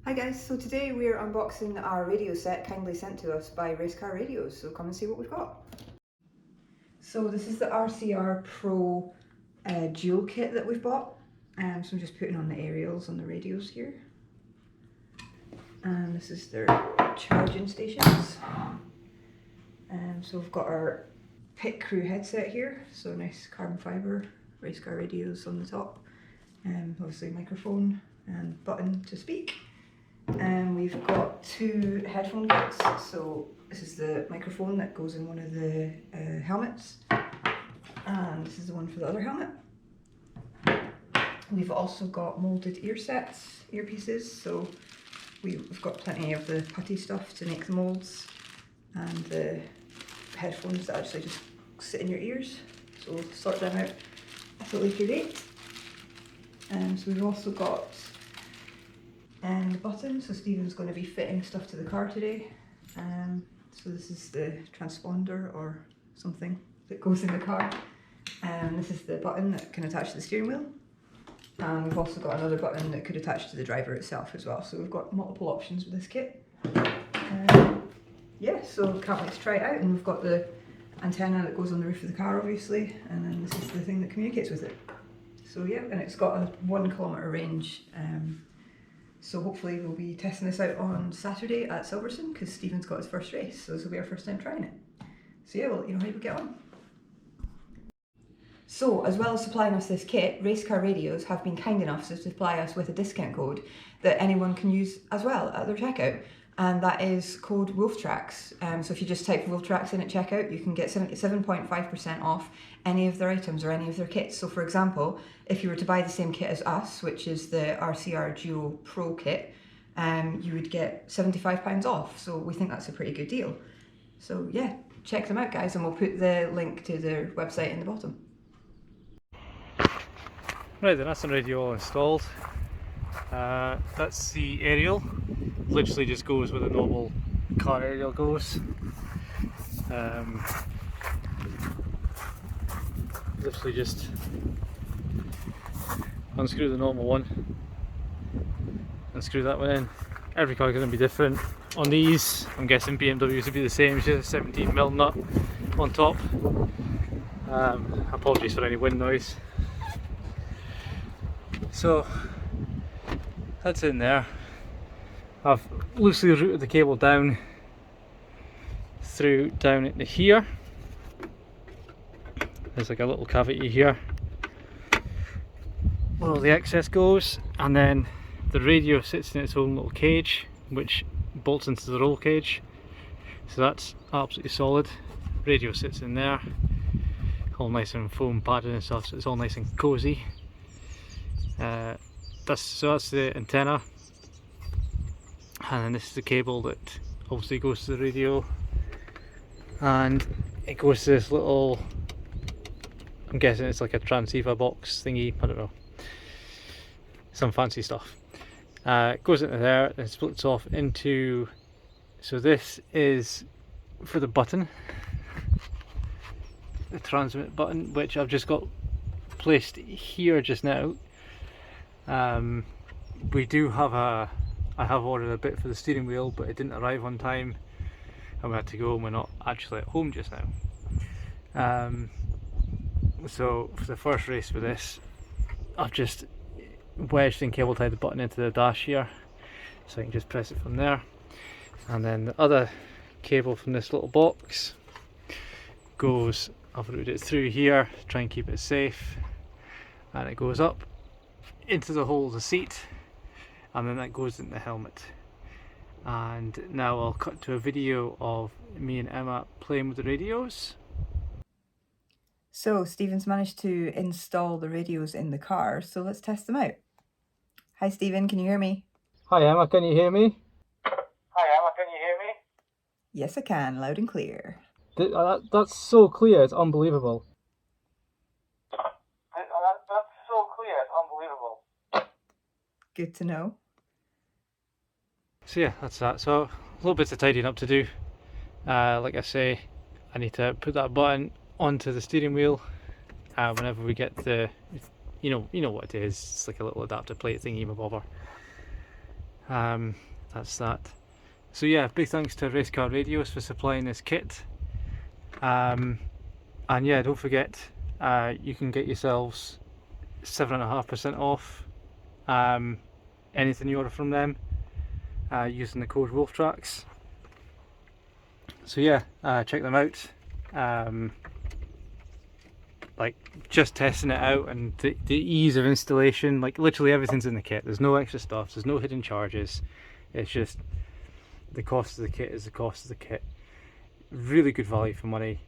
Hi guys, so today we're unboxing our radio set kindly sent to us by RCR Radios, so come and see what we've got. So this is the RCR Pro-Dual Kit that we've bought. So I'm just putting on the aerials on the radios here. And this is their charging stations. So we've got our Pit Crew headset here, so nice carbon fibre, RCR radios on the top. Obviously microphone and button to speak. And we've got two headphone kits. So this is the microphone that goes in one of the helmets, and this is the one for the other helmet. We've also got moulded ear sets, earpieces, so we've got plenty of the putty stuff to make the moulds, and the headphones that actually just sit in your ears, so we'll sort them out at a later date. So we've also got the button, so Stephen's going to be fitting stuff to the car today. So this is the transponder or something that goes in the car, and this is the button that can attach to the steering wheel. And we've also got another button that could attach to the driver itself as well, so we've got multiple options with this kit. Yeah, so can't wait to try it out. And we've got the antenna that goes on the roof of the car obviously, and then this is the thing that communicates with it. So yeah, and it's got a 1 kilometre range. So hopefully we'll be testing this out on Saturday at Silverstone, because Stephen's got his first race, so this will be our first time trying it. So yeah, we'll let you know how we get on. So as well as supplying us this kit, RCR Radios have been kind enough to supply us with a discount code that anyone can use as well at their checkout, and that is code Wolftrax. So if you just type Wolftrax in at checkout, you can get 77.5% off any of their items or any of their kits. So for example, if you were to buy the same kit as us, which is the RCR Duo Pro Kit, you would get £75 off. So we think that's a pretty good deal. So yeah, check them out guys, and we'll put the link to their website in the bottom. Right then, that's the radio all installed. That's the aerial. Literally just goes where the normal car aerial goes. Literally just unscrew the normal one and screw that one in. Every car is going to be different. On these, I'm guessing BMWs would be the same, it's just a 17mm nut on top. Apologies for any wind noise. So that's in there. I've loosely routed the cable down into here. There's like a little cavity here where all the excess goes, and then the radio sits in its own little cage which bolts into the roll cage, so that's absolutely solid. Radio sits in there, all nice and foam padded and stuff, so it's all nice and cozy. That's the antenna, and then this is the cable that obviously goes to the radio, and it goes to this little, I'm guessing it's like a transceiver box thingy, I don't know, some fancy stuff. It goes into there and splits off into, so this is for the button, the transmit button, which I've just got placed here just now. We do have I have ordered a bit for the steering wheel, but it didn't arrive on time and we had to go, and we're not actually at home just now. So for the first race with this, I've just wedged and cable tied the button into the dash here, so I can just press it from there. And then the other cable from this little box goes, I've routed it through here to try and keep it safe, and it goes up into the hole of the seat, and then that goes in the helmet. And now I'll cut to a video of me and Emma playing with the radios. So Stephen's managed to install the radios in the car, so let's test them out. Hi Stephen, can you hear me? Hi Emma, can you hear me? Hi Emma, can you hear me? Yes I can, loud and clear. That's so clear, it's unbelievable. That's so clear, it's unbelievable. Good to know. So yeah, that's that. So a little bit of tidying up to do. Like I say, I need to put that button onto the steering wheel whenever we get the, you know what it is, it's like a little adapter plate thingy bobber. That's that. So yeah, big thanks to Racecar Radios for supplying this kit. And yeah, don't forget, you can get yourselves 7.5% off anything you order from them using the code Wolftrax. So yeah, check them out. Like, just testing it out, and the ease of installation, like literally everything's in the kit. There's no extra stuff, there's no hidden charges. It's just the cost of the kit is the cost of the kit. Really good value for money,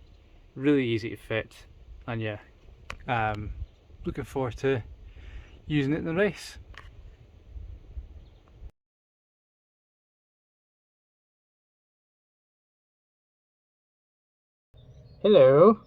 really easy to fit, and yeah, looking forward to using it in the race. Hello.